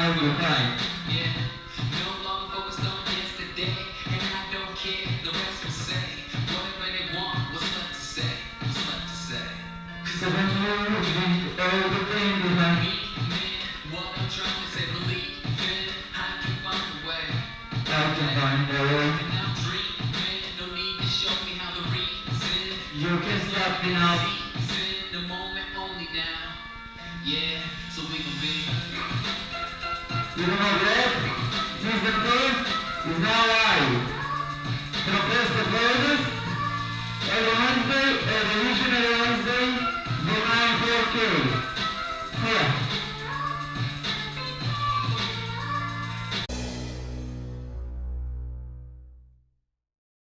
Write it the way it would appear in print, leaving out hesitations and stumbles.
all the time. Yeah, no longer focused on yesterday, and I don't care the rest will say. Whatever they want, what's left to say? What's left to say? So when you're looking all the things behind Me, man, what I'm trying to say, believe in, I can find a way. I can find a way. And I'm dreaming, no need to show me how the reason. You can stop me now. Season, the moment only now. Yeah, so we gon' be. You know that? Since the first is now live. Protest the furthest. Every Wednesday, every Wednesday, the 9 4K. Yeah.